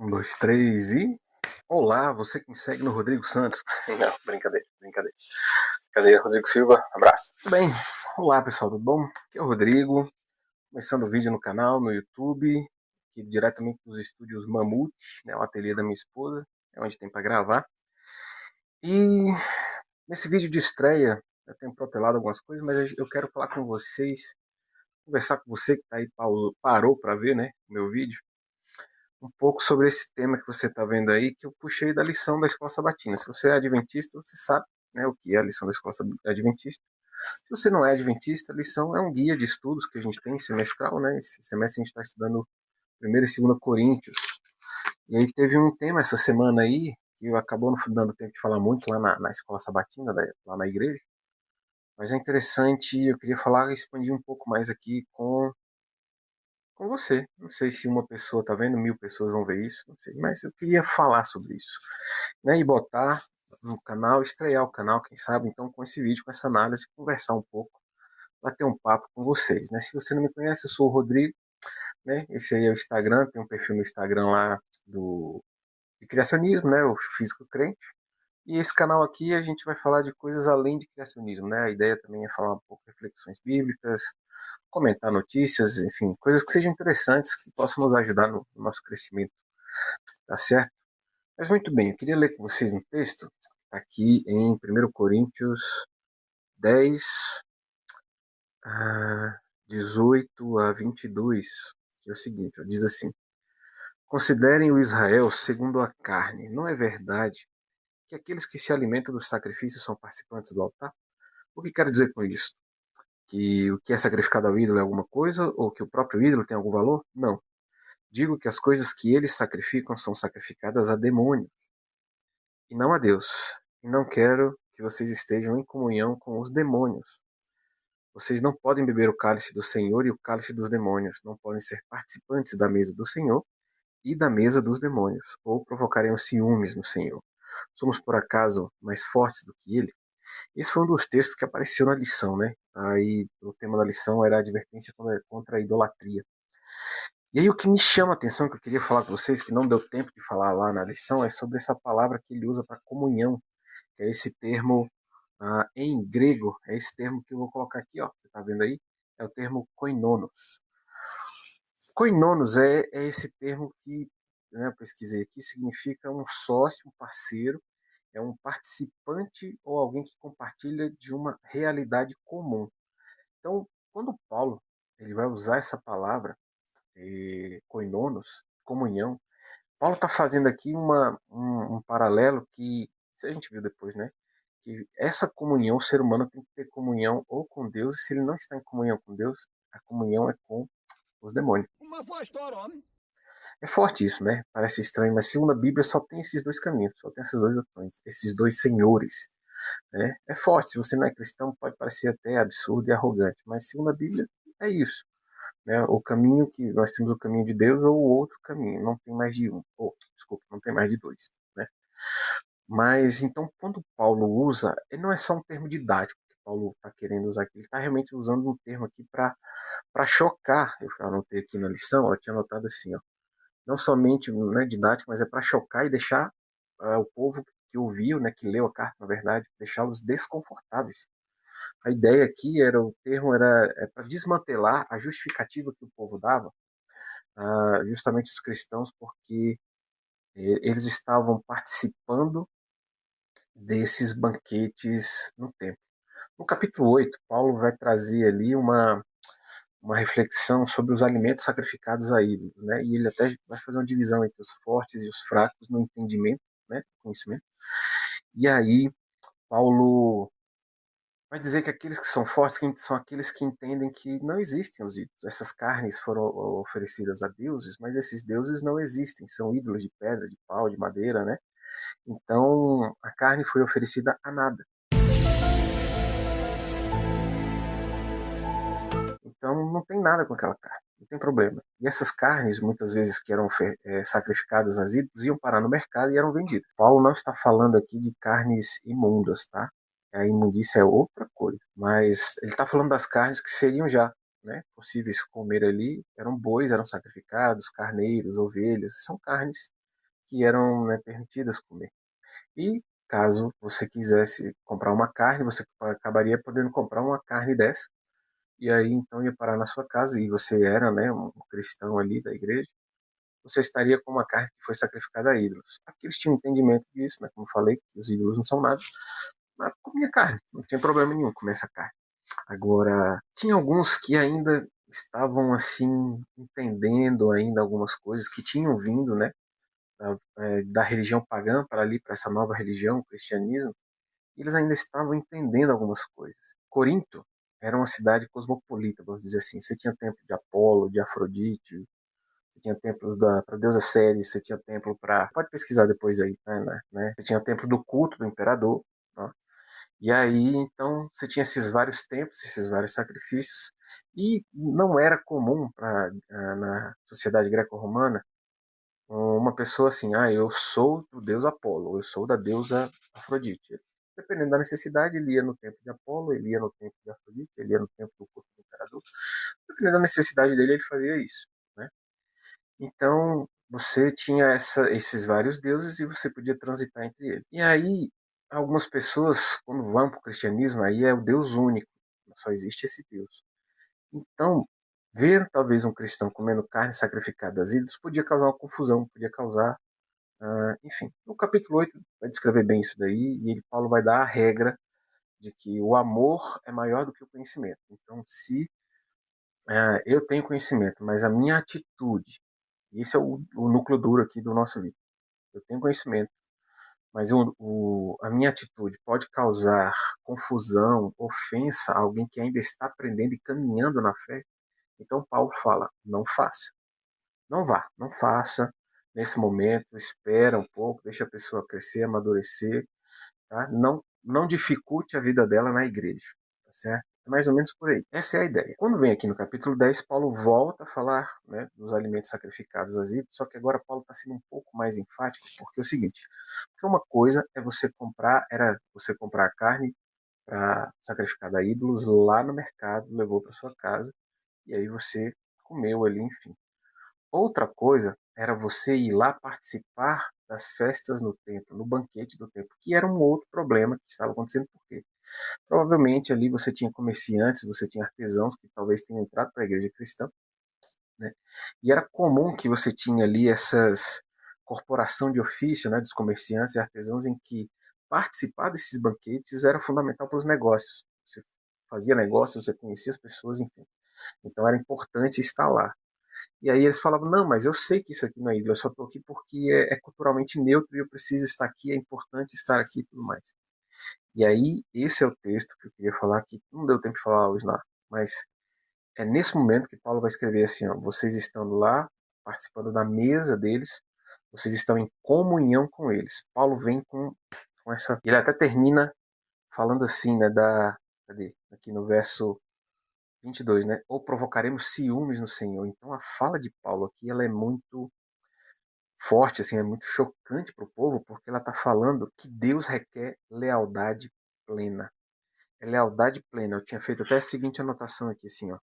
Um, dois, três e. Olá, você que me segue no Rodrigo Santos. Não, brincadeira, brincadeira. Cadê Rodrigo Silva? Abraço. Tudo bem? Olá, pessoal, tudo bom? Aqui é o Rodrigo, começando o vídeo no canal, no YouTube, aqui diretamente dos estúdios Mamute, né, o ateliê da minha esposa, é onde tem para gravar. E nesse vídeo de estreia, eu tenho protelado algumas coisas, mas eu quero falar com vocês, conversar com você que tá aí, parou para ver, né, o meu vídeo, um pouco sobre esse tema que você está vendo aí, que eu puxei da lição da Escola Sabatina. Se você é adventista, você sabe, né, o que é a lição da Escola Adventista. Se você não é adventista, a lição é um guia de estudos que a gente tem semestral, né? Esse semestre a gente está estudando 1º e 2º Coríntios. E aí teve um tema essa semana aí, que acabou não dando tempo de falar muito lá na Escola Sabatina, lá na igreja. Mas é interessante, eu queria falar, expandir um pouco mais aqui com você. Não sei se uma pessoa tá vendo, 1000 pessoas vão ver isso, não sei, mas eu queria falar sobre isso, né? E botar no canal, estrear o canal, quem sabe, então com esse vídeo, com essa análise, conversar um pouco, bater um papo com vocês, né? Se você não me conhece, eu sou o Rodrigo, né? Esse aí é o Instagram, tem um perfil no Instagram lá de criacionismo, né? O Físico Crente. E esse canal aqui a gente vai falar de coisas além de criacionismo, né? A ideia também é falar um pouco de reflexões bíblicas, comentar notícias, enfim, coisas que sejam interessantes, que possam nos ajudar no nosso crescimento, tá certo? Mas muito bem, eu queria ler com vocês um texto, aqui em 1 Coríntios 10, 18 a 22, que é o seguinte, ó, diz assim: Considerem o Israel segundo a carne. Não é verdade que aqueles que se alimentam dos sacrifícios são participantes do altar? O que quero dizer com isso? Que o que é sacrificado ao ídolo é alguma coisa, ou que o próprio ídolo tem algum valor? Não. Digo que as coisas que eles sacrificam são sacrificadas a demônios, e não a Deus. E não quero que vocês estejam em comunhão com os demônios. Vocês não podem beber o cálice do Senhor e o cálice dos demônios. Não podem ser participantes da mesa do Senhor e da mesa dos demônios, ou provocarem ciúmes no Senhor. Somos por acaso mais fortes do que ele? Esse foi um dos textos que apareceu na lição, né? Aí o tema da lição era a advertência contra a idolatria. E aí o que me chama a atenção, que eu queria falar com vocês, que não deu tempo de falar lá na lição, é sobre essa palavra que ele usa para comunhão, que é esse termo em grego, é esse termo que eu vou colocar aqui, ó, você está vendo aí? É o termo koinonos. Koinonos é esse termo que, né, eu pesquisei aqui, significa um sócio, um parceiro, é um participante ou alguém que compartilha de uma realidade comum. Então, quando Paulo ele vai usar essa palavra, koinonos, comunhão, Paulo está fazendo aqui um paralelo que, se a gente viu depois, né? Que essa comunhão, o ser humano tem que ter comunhão ou com Deus, e se ele não está em comunhão com Deus, a comunhão é com os demônios. Uma foi a história, homem. É forte isso, né? Parece estranho, mas segundo a Bíblia só tem esses dois caminhos, só tem essas duas opções, esses dois senhores, né? É forte, se você não é cristão pode parecer até absurdo e arrogante, mas segundo a Bíblia é isso, né? O caminho que nós temos, o caminho de Deus ou o outro caminho, não tem mais de um, ou desculpa, não tem mais de dois, né? Mas então quando Paulo usa, ele não é só um termo didático que Paulo está querendo usar aqui, ele está realmente usando um termo aqui para chocar. Eu anotei aqui na lição, eu tinha anotado assim, ó, não somente, né, didático, mas é para chocar e deixar o povo que ouviu, né, que leu a carta, na verdade, deixá-los desconfortáveis. A ideia aqui era, o termo era para desmantelar a justificativa que o povo dava, justamente os cristãos, porque eles estavam participando desses banquetes no templo. No capítulo 8, Paulo vai trazer ali uma reflexão sobre os alimentos sacrificados a ídolos, né? E ele até vai fazer uma divisão entre os fortes e os fracos no entendimento, né? Conhecimento. E aí Paulo vai dizer que aqueles que são fortes são aqueles que entendem que não existem os ídolos. Essas carnes foram oferecidas a deuses, mas esses deuses não existem. São ídolos de pedra, de pau, de madeira, né? Então a carne foi oferecida a nada. Então não tem nada com aquela carne, não tem problema. E essas carnes, muitas vezes que eram sacrificadas às ídolos, iam parar no mercado e eram vendidas. Paulo não está falando aqui de carnes imundas, tá? A imundícia é outra coisa. Mas ele está falando das carnes que seriam já, né, possíveis comer ali. Eram bois, eram sacrificados, carneiros, ovelhas. São carnes que eram, né, permitidas comer. E caso você quisesse comprar uma carne, você acabaria podendo comprar uma carne dessa. E aí então ia parar na sua casa e você era, né, um cristão ali da igreja. Você estaria com uma carne que foi sacrificada a ídolos. Aqui eles tinham entendimento disso, né? Como eu falei, que os ídolos não são nada. Mas comia carne, não tinha problema nenhum comer essa carne. Agora, tinha alguns que ainda estavam assim, entendendo ainda algumas coisas que tinham vindo, né? Da religião pagã para ali, para essa nova religião, o cristianismo. E eles ainda estavam entendendo algumas coisas. Corinto era uma cidade cosmopolita, vamos dizer assim. Você tinha templo de Apolo, de Afrodite, você tinha templos para deusa Ceres, você tinha templo para. Pode pesquisar depois aí, né? Você tinha templo do culto do imperador. Tá? E aí, então, você tinha esses vários templos, esses vários sacrifícios. E não era comum na sociedade greco-romana uma pessoa assim, eu sou do deus Apolo, eu sou da deusa Afrodite. Dependendo da necessidade, ele ia no templo de Apolo, ele ia no templo de Afrodite, ele ia no templo do culto do imperador. Dependendo da necessidade dele, ele fazia isso, né? Então, você tinha esses vários deuses e você podia transitar entre eles. E aí, algumas pessoas, quando vão para o cristianismo, aí é o Deus único. Só existe esse Deus. Então, ver talvez um cristão comendo carne sacrificada às ídolos podia causar uma confusão, podia causar. Enfim, no capítulo 8 vai descrever bem isso daí, e Paulo vai dar a regra de que o amor é maior do que o conhecimento. Então, se eu tenho conhecimento, mas a minha atitude, e esse é o núcleo duro aqui do nosso livro, eu tenho conhecimento, mas a minha atitude pode causar confusão, ofensa a alguém que ainda está aprendendo e caminhando na fé, então Paulo fala, não faça. Não vá, não faça nesse momento, espera um pouco, deixa a pessoa crescer, amadurecer, tá? Não dificulte a vida dela na igreja, tá certo? É mais ou menos por aí. Essa é a ideia. Quando vem aqui no capítulo 10, Paulo volta a falar, né, dos alimentos sacrificados às ídolos, só que agora Paulo está sendo um pouco mais enfático, porque é o seguinte, porque uma coisa é era você comprar a carne para sacrificar a ídolos lá no mercado, levou para sua casa, e aí você comeu ali, enfim. Outra coisa era você ir lá participar das festas no templo, no banquete do templo, que era um outro problema que estava acontecendo, porque provavelmente ali você tinha comerciantes, você tinha artesãos que talvez tenham entrado para a igreja cristã, né? E era comum que você tinha ali essas corporação de ofício, né, dos comerciantes e artesãos, em que participar desses banquetes era fundamental para os negócios. Você fazia negócios, você conhecia as pessoas, enfim. Então era importante estar lá. E aí eles falavam, não, mas eu sei que isso aqui não é ídolo, eu só estou aqui porque é culturalmente neutro e eu preciso estar aqui, é importante estar aqui e tudo mais. E aí, esse é o texto que eu queria falar, que não deu tempo de falar hoje lá, mas é nesse momento que Paulo vai escrever assim, ó, vocês estando lá, participando da mesa deles, vocês estão em comunhão com eles. Paulo vem com essa... Ele até termina falando assim, né, cadê? Aqui no verso 22, né? Ou provocaremos ciúmes no Senhor. Então a fala de Paulo aqui, ela é muito forte, assim, é muito chocante para o povo, porque ela está falando que Deus requer lealdade plena. É lealdade plena. Eu tinha feito até a seguinte anotação aqui, assim, ó.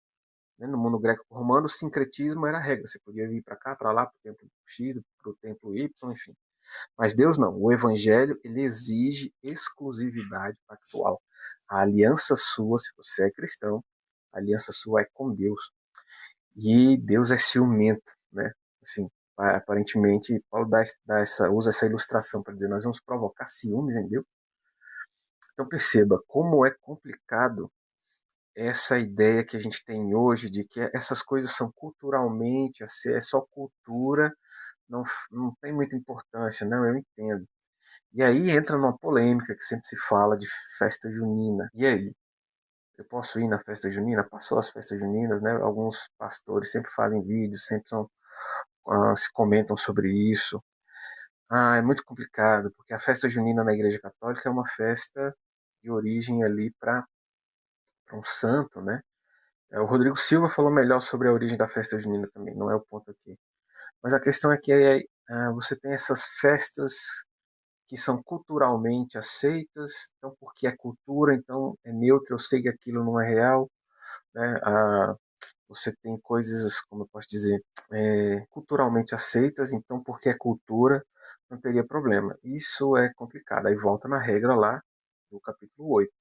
No mundo greco-romano, o sincretismo era a regra. Você podia vir para cá, para lá, para o templo X, para o templo Y, enfim. Mas Deus não. O evangelho, ele exige exclusividade pactual. A aliança sua, se você é cristão, a aliança sua é com Deus. E Deus é ciumento, né? Assim, aparentemente, Paulo usa essa ilustração para dizer nós vamos provocar ciúmes em Deus. Então perceba como é complicado essa ideia que a gente tem hoje de que essas coisas são culturalmente, é só cultura, não tem muita importância, não, eu entendo. E aí entra numa polêmica que sempre se fala de festa junina. E aí? Eu posso ir na festa junina? Passou as festas juninas, né? Alguns pastores sempre fazem vídeos, sempre se comentam sobre isso. É muito complicado, porque a festa junina na Igreja Católica é uma festa de origem ali para um santo, né? O Rodrigo Silva falou melhor sobre a origem da festa junina também, não é o ponto aqui. Mas a questão é que você tem essas festas que são culturalmente aceitas, então porque é cultura, então é neutro, eu sei que aquilo não é real, né? Você tem coisas, como eu posso dizer, culturalmente aceitas, então porque é cultura, não teria problema. Isso é complicado. Aí volta na regra lá do capítulo 8.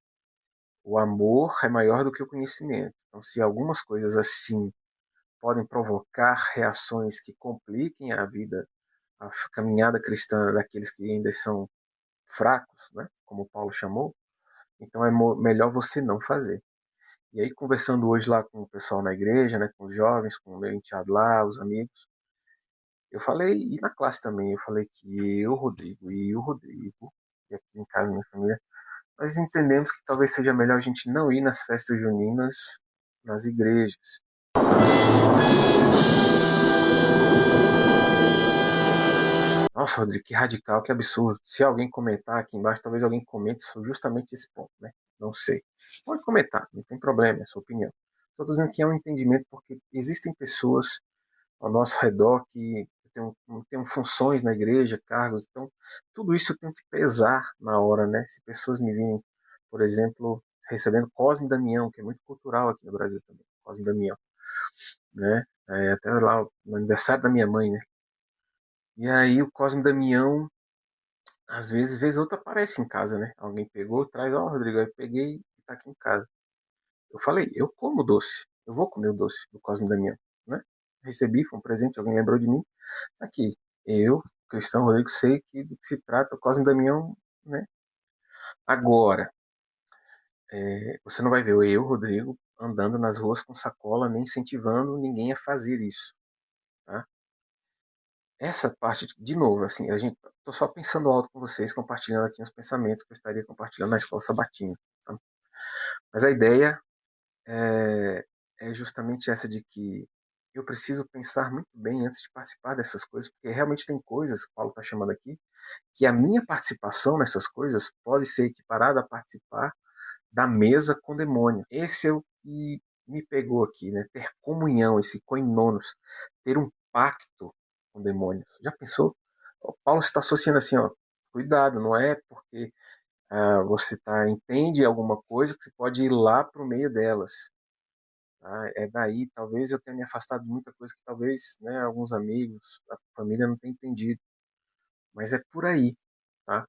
O amor é maior do que o conhecimento. Então, se algumas coisas assim podem provocar reações que compliquem a vida, a caminhada cristã daqueles que ainda são fracos, né, como Paulo chamou, então é melhor você não fazer. E aí, conversando hoje lá com o pessoal na igreja, né, com os jovens, com o meu enteado lá, os amigos, eu falei, e na classe também, eu falei que eu, Rodrigo, e aqui em casa, minha família, nós entendemos que talvez seja melhor a gente não ir nas festas juninas nas igrejas. Nossa, Rodrigo, que radical, que absurdo. Se alguém comentar aqui embaixo, talvez alguém comente sobre justamente esse ponto, né? Não sei. Pode comentar, não tem problema, é a sua opinião. Estou dizendo que é um entendimento porque existem pessoas ao nosso redor que têm funções na igreja, cargos, então tudo isso tem que pesar na hora, né? Se pessoas me virem, por exemplo, recebendo Cosme e Damião, que é muito cultural aqui no Brasil também, Cosme e Damião, né? Até lá no aniversário da minha mãe, né? E aí o Cosme e Damião, às vezes, vez outra aparece em casa, né? Alguém pegou, traz, ó, Rodrigo, eu peguei e tá aqui em casa. Eu falei, eu como doce, eu vou comer o doce do Cosme e Damião, né? Recebi, foi um presente, alguém lembrou de mim. Aqui, eu, Cristão Rodrigo, sei que do que se trata o Cosme e Damião, né? Agora, você não vai ver eu, Rodrigo, andando nas ruas com sacola, nem incentivando ninguém a fazer isso, tá? Essa parte, de novo, assim, tô só pensando alto com vocês, compartilhando aqui os pensamentos que eu estaria compartilhando na escola sabatina, tá? Mas a ideia é justamente essa de que eu preciso pensar muito bem antes de participar dessas coisas, porque realmente tem coisas, Paulo está chamando aqui, que a minha participação nessas coisas pode ser equiparada a participar da mesa com o demônio. Esse é o que me pegou aqui, né? Ter comunhão, esse koinonos, ter um pacto com demônios. Já pensou? O Paulo está associando assim, ó, cuidado, não é porque você entende alguma coisa que você pode ir lá para o meio delas. Tá? É daí, talvez eu tenha me afastado de muita coisa que talvez, né, alguns amigos, a família não tenha entendido. Mas é por aí, tá?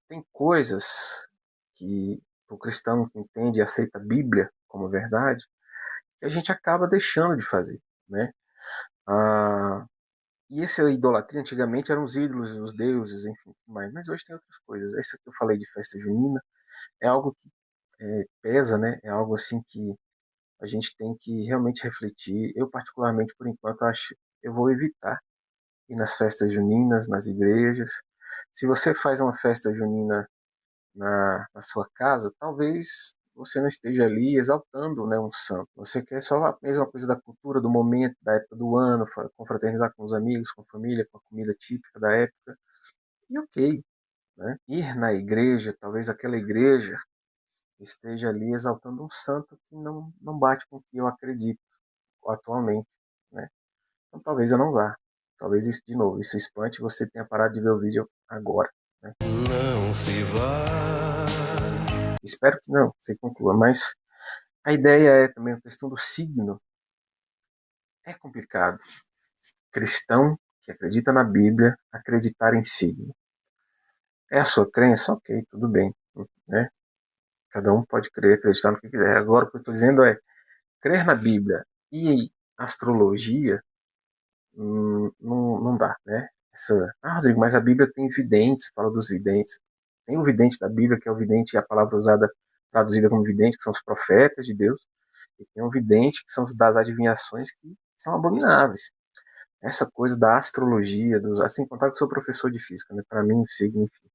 Tem coisas que o cristão que entende e aceita a Bíblia como verdade, que a gente acaba deixando de fazer, né? Ah, e essa idolatria antigamente eram os ídolos, os deuses, enfim, mas hoje tem outras coisas. Essa que eu falei de festa junina é algo que pesa, né? É algo assim que a gente tem que realmente refletir. Eu particularmente, por enquanto, acho eu vou evitar ir nas festas juninas, nas igrejas. Se você faz uma festa junina na sua casa, talvez você não esteja ali exaltando, né, um santo. Você quer só a mesma coisa da cultura, do momento, da época do ano, confraternizar com os amigos, com a família, com a comida típica da época. E ok, né? Ir na igreja, talvez aquela igreja esteja ali exaltando um santo que não bate com o que eu acredito atualmente, né? Então talvez eu não vá. Talvez isso, de novo, isso espante você tenha parado de ver o vídeo agora, né? Não se vá. Espero que não, você conclua, mas a ideia é também a questão do signo. É complicado. Cristão que acredita na Bíblia, acreditar em signo. É a sua crença? Ok, tudo bem. Né? Cada um pode crer, acreditar no que quiser. Agora, o que eu estou dizendo é, crer na Bíblia e astrologia não dá, né? Rodrigo, mas a Bíblia tem videntes, fala dos videntes. Tem o vidente da Bíblia, que é o vidente, a palavra usada, traduzida como vidente, que são os profetas de Deus. E tem o vidente, que são os das adivinhações, que são abomináveis. Essa coisa da astrologia, assim, contar que eu sou professor de física, né? Para mim, signo, enfim.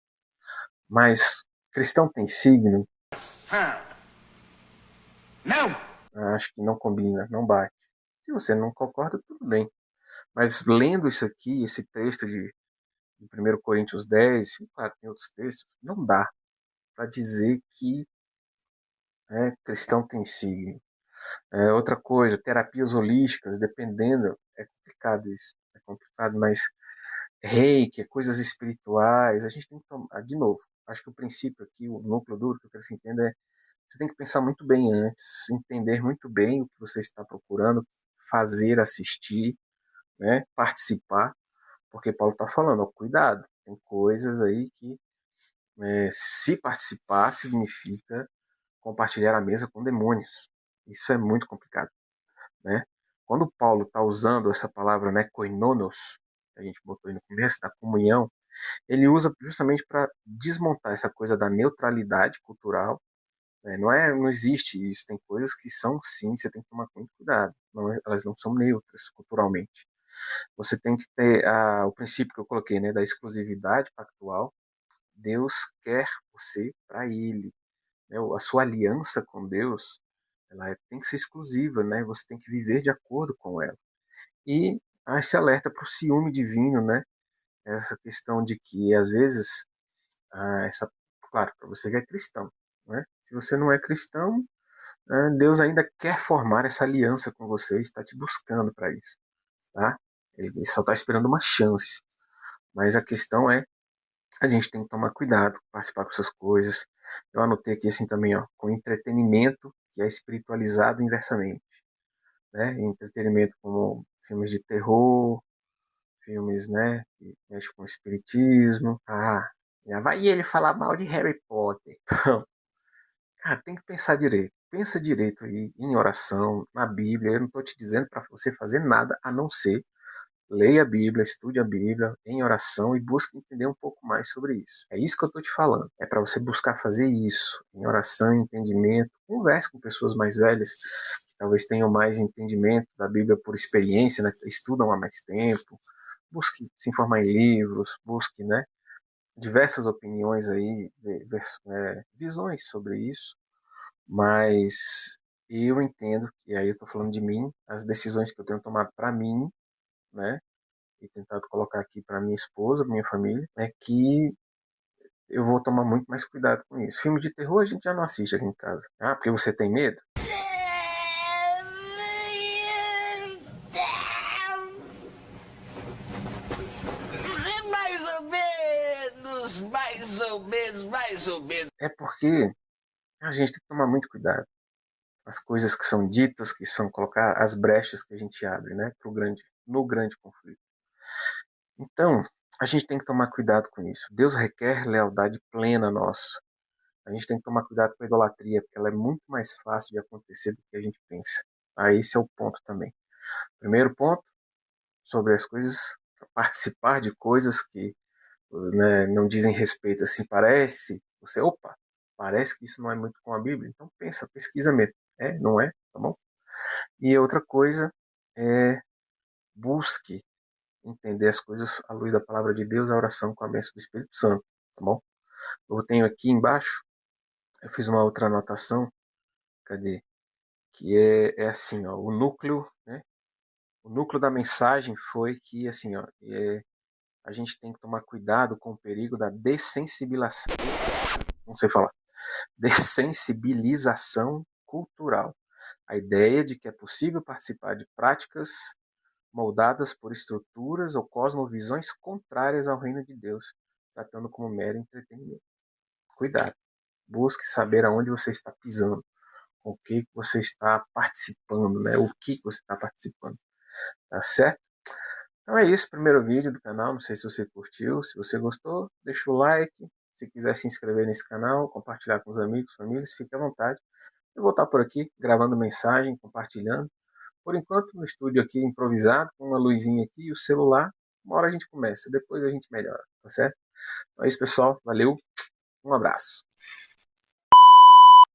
Mas cristão tem signo? Não! Acho que não combina, não bate. Se você não concorda, tudo bem. Mas lendo isso aqui, esse texto de 1 Coríntios 10, e claro, tem outros textos, não dá para dizer que cristão tem signo. Outra coisa, terapias holísticas, dependendo, é complicado isso. É complicado, mas reiki, coisas espirituais, a gente tem que tomar, de novo, acho que o princípio aqui, o núcleo duro que eu quero que você entenda é, você tem que pensar muito bem antes, entender muito bem o que você está procurando, fazer, assistir, né, participar, porque Paulo está falando, ó, cuidado, Tem coisas aí que se participar significa compartilhar a mesa com demônios. Isso é muito complicado, né? Quando Paulo está usando essa palavra, né, koinonos, que a gente botou aí no começo, da comunhão, ele usa justamente para desmontar essa coisa da neutralidade cultural. Não existe isso. Tem coisas que são, sim, você tem que tomar muito cuidado. Elas não são neutras culturalmente. Você tem que ter o princípio que eu coloquei, né, da exclusividade pactual. Deus quer você para Ele, né? A sua aliança com Deus, ela tem que ser exclusiva, né? Você tem que viver de acordo com ela. E há esse alerta para o ciúme divino, né? Essa questão de que às vezes claro, para você que é cristão, né? Se você não é cristão, Deus ainda quer formar essa aliança com você, está te buscando para isso, tá? Ele só está esperando uma chance. Mas a questão é, a gente tem que tomar cuidado, participar com essas coisas. Eu anotei aqui assim também, ó, com entretenimento que é espiritualizado inversamente, né? Entretenimento como filmes de terror, filmes, né, que mexem com espiritismo. Já vai ele falar mal de Harry Potter. Então, cara, tem que pensar direito. Pensa direito aí em oração, na Bíblia. Eu não estou te dizendo para você fazer nada a não ser leia a Bíblia, estude a Bíblia em oração e busque entender um pouco mais sobre isso. É isso que eu estou te falando. É para você buscar fazer isso em oração, em entendimento. Converse com pessoas mais velhas que talvez tenham mais entendimento da Bíblia por experiência, né? Estudam há mais tempo. Busque se informar em livros, busque, né, diversas opiniões aí, visões sobre isso. Mas eu entendo que aí eu estou falando de mim, as decisões que eu tenho tomado para mim, né? E tentado colocar aqui para minha esposa, minha família, é que eu vou tomar muito mais cuidado com isso. Filme de terror a gente já não assiste aqui em casa. Ah, porque você tem medo? Mais ou menos, mais ou menos, mais ou menos. É porque a gente tem que tomar muito cuidado. As coisas que são ditas, que são colocar as brechas que a gente abre, né, no grande conflito. Então, a gente tem que tomar cuidado com isso. Deus requer lealdade plena nossa. A gente tem que tomar cuidado com a idolatria, porque ela é muito mais fácil de acontecer do que a gente pensa. Esse é o ponto também. Primeiro ponto, sobre as coisas, participar de coisas que, né, não dizem respeito, assim, parece que isso não é muito com a Bíblia, então pensa, pesquisa mesmo, não é, tá bom? E outra coisa é busque entender as coisas à luz da palavra de Deus, a oração com a bênção do Espírito Santo, tá bom? Eu tenho aqui embaixo, eu fiz uma outra anotação, cadê? Que é assim, ó, o núcleo, né? O núcleo da mensagem foi que, assim, ó, a gente tem que tomar cuidado com o perigo da dessensibilização, não sei falar, dessensibilização cultural. A ideia de que é possível participar de práticas moldadas por estruturas ou cosmovisões contrárias ao reino de Deus, tratando como mero entretenimento. Cuidado. Busque saber aonde você está pisando, com o que você está participando, né? O que você está participando. Tá certo? Então é isso, primeiro vídeo do canal. Não sei se você curtiu. Se você gostou, deixa o like. Se quiser se inscrever nesse canal, compartilhar com os amigos, famílias, fique à vontade. Eu vou estar por aqui gravando mensagem, compartilhando. Por enquanto, no estúdio aqui improvisado, com uma luzinha aqui e o celular. Uma hora a gente começa, depois a gente melhora, tá certo? Então é isso, pessoal. Valeu, um abraço.